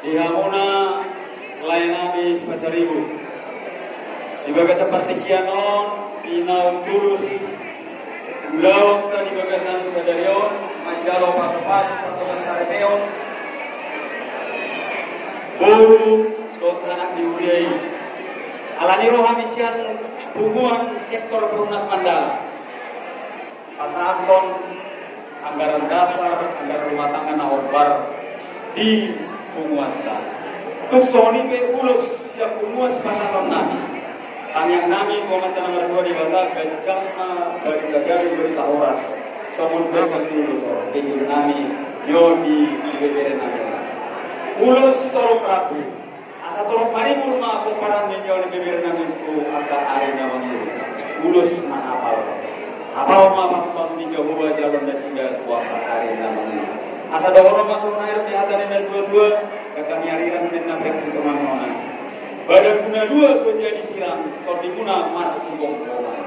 di hamuna layanami pasaribu di bagasan partikianon inau tulus gulawak di bagasan sadarion manjalo pasopas pertugas sareteon buru tot anak diuriai alani rohamisian hubungan sektor perumnas mandala pasanton anggaran dasar anggaran rumah tangga naorbar di Punguanta. Tuk soni pe ulus siap Punguas pasangan nami. Tanyang nami komandan nomor 2 di Batak gajangna dari gagari berita horas. Somon gajang ulus orang. Pinggir nami yoni di beberen agama. Ulus torok rapu. Asa torok maribur ma peparan yang yoni beberen nami itu agak arena wangiru. Ulus ma apal. Apal ma pas-pas di Jawa jalan dasiga tua arena wangiru. Asa dohoro masuk air di hatan dan dua-dua kata nyariran dan nabrak untuk mangonan. Badan guna dua soja disiram, tordi guna mar sibong koman.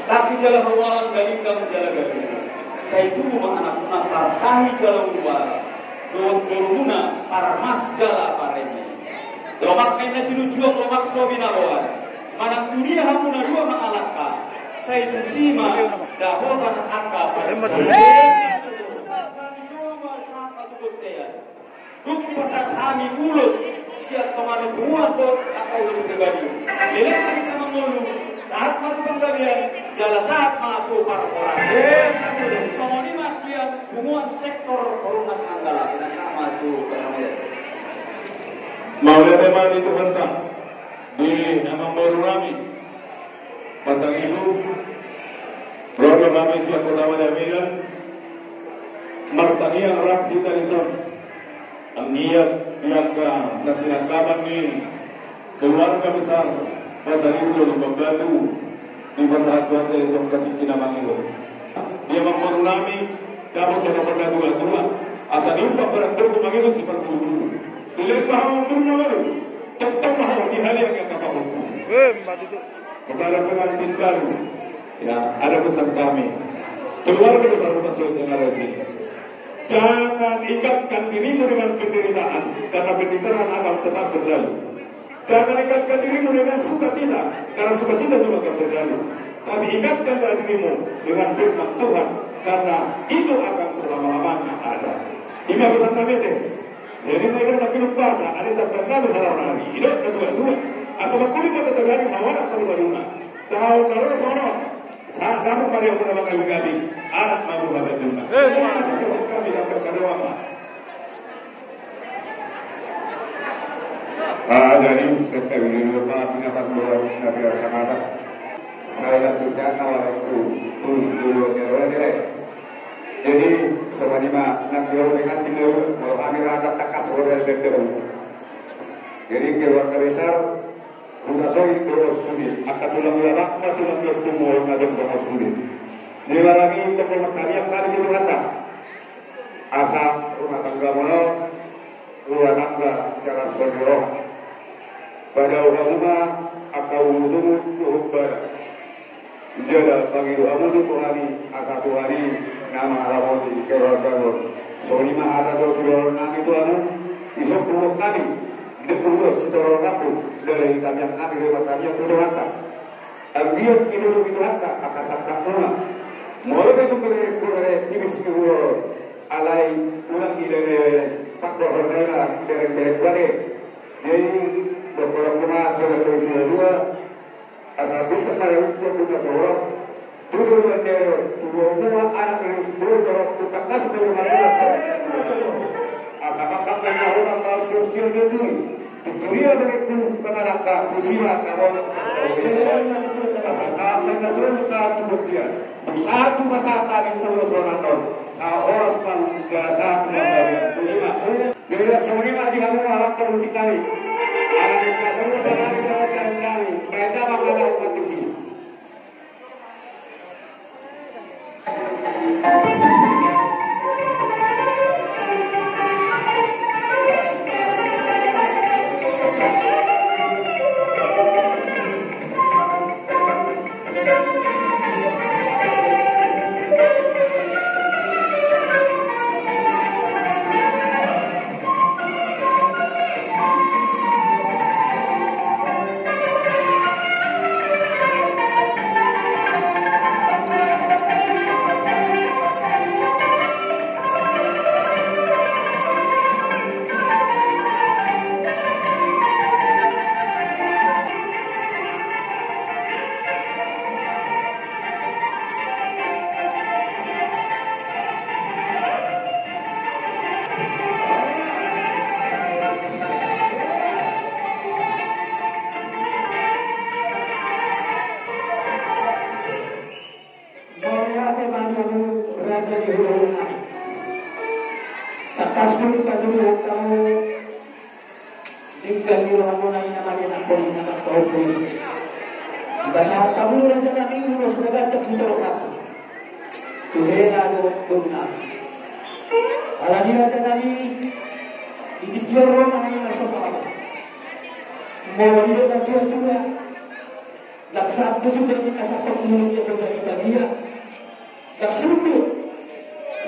Tapi jalan hawalan galikam jalan galina. Saya tunggu anak guna partahi jalan uwala. Doang guna parmas jala paremi. Lomak main nasi lujuang lomak sobi naroan. Manang dunia hamuna dua mengalaka. Saya tusima dahotan akka bersama. Duk pasal kami ulus siap teman buat dok atau ulus pribadi. Lelak kita mengulu saat matu penggalian jala saat matu para orang. Semua ini masih hubungan sektor perumnas mandala kita sama tu penampilan. Maulah tema itu hentak di Amang Baru Rami pasang ibu Rodo kami siap pertama damiran Martania Arab Hitalison ang niat nasinaglaban ni keluarga besar Pasaribu ng Pagbato di pasahatuan tayo itong katikinamangihon. Dia magmano namin tapos sa napaglatua-tua asa niyo pa parator kumangihon si Pagbato. Ulit mahawang doon na walo taktang mahawang ihali ang kakapahon ko. Kepada pengantin baru ya ada pesan kami keluarga besar Rumah Soal yang ada di sini. Jangan ikatkan dirimu dengan penderitaan, karena penderitaan akan tetap berlalu. Jangan ikatkan dirimu dengan sukacita, karena sukacita juga akan berlalu. Tapi ikatkanlah dirimu dengan firman Tuhan, karena itu akan selama-lamanya ada. Ini pesan kami deh. Jadi mereka nak hidup bahasa, ada tak pernah besar orang hari. Hidup dua-dua. Asal kulit mata tegari hawa nak perlu tahu naruh sono. Saat kamu pada yang menambah kami anak mabu habat jumlah. Kami dapat kedua mah. Jadi setiap ini lupa pendapat bahwa nabi Rasulullah. Saya lakukan awal itu dulu nilai. Jadi sebenarnya nak dulu dengan tinggal kalau kami rada takat sudah dendam. Jadi keluarga besar sudah soi terus sini akan tulang ulama tulang bertumbuh ngadem terus sini. Dia lagi untuk kami yang kali itu kata asa rumah tangga mono rumah tangga secara seluruh pada ulama akau wudu pada jala bagi doa wudu Tuhani asa Tuhani nama Ramodi keluarga soni mah ada tuh sudah nami Tuhanu isok puluh kami dia perlu secara rapuh dari kami yang kami lewat kami yang perlu rata. Dia itu rata akan sampai mana? Mulai itu berada di sini alai ulang ilai pakor hornela derek bade. Jadi beberapa sebagai dua asal bisa melalui buka sorot tujuh bendera tujuh semua anak yang sepuluh dorong tutakas dari mana? Apakah orang tahu sosial itu? Dunia mereka mengalahkan musibah kawan. Apakah mereka sudah satu berdiam? Satu masa tadi terus menonton. Orang paling satu dari kelima. Bila semua di kamu mengalahkan musik kami. Anak kita terus mengalahkan kami. Mereka mengalahkan kompetisi. Tinggal di ruang mana yang namanya nak boleh nak tahu pun. Bahasa tamu raja kami urus negara tersutur aku. Tuhela do tunna. Alani raja kami di jero mana yang masuk apa. Mau hidup lagi juga. Laksa itu sudah kita satu umumnya sudah kita dia. Laksa itu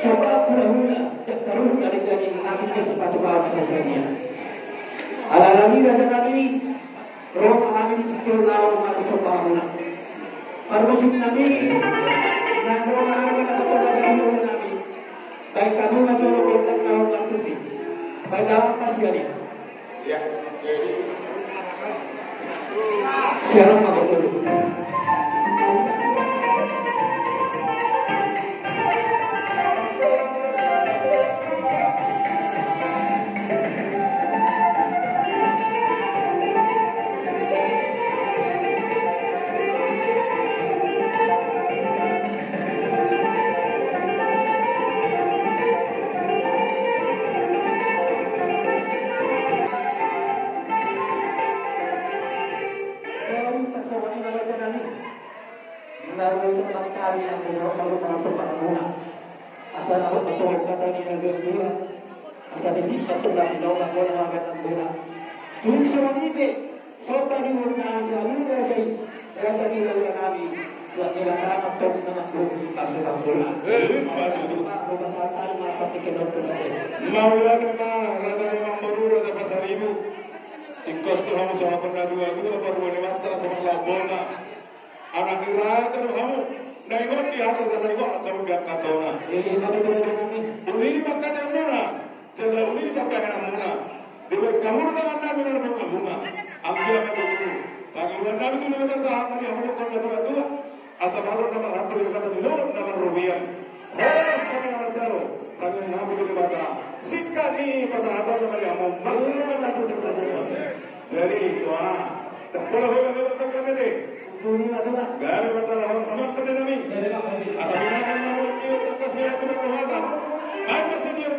sebab pulahuna terus dari akhirnya sepatu bawah saja. Alani raja kami roh kami dikir lawan masuk bawah. Permusim kami na roh kami betul betul kami. Baik kami betul betul lawan waktu sih. Baik apa masih ada? Ya, jadi siapa mau dulu? Lalu itu kali yang baru masuk ke rumah. Asal aku masuk kata ni dan dua. Asal titik betul lagi tahu nak boleh makan tambura. Tuh semua ni be. Sopan di rumah jalan raja di rumah kami. Dua kira atau nama kopi pasal. Aku pasal tahu apa tiket doktor saja. mau kena raja memang baru raja pasar ibu. Tingkos tu kamu sama pernah dua tu baru ni master sama labona. Anak diraja kamu. Naikon di atas jalan itu akan biar katona. Bagi boleh kami. Uli makan yang muna. Jadi uli makan yang muna. Dewa kamu dengan anda benar benar muna. Ambil apa tu? Bagi anda itu lebih kata apa ni? Kamu bukan dua dua. Asal baru nama ratu yang kata dulu nama Rubian. Oh sama nama jaro. Tapi nama itu dibaca. Sikka ni pasal apa nama dia? Mau mana ratu terbaca. Jadi doa. Dah pola hoga betul kami deh. Dunia adalah Gari masalah orang sama pernah nami. Asal binakan nama kiu terkas merah tu berkuasa. Baik bersedia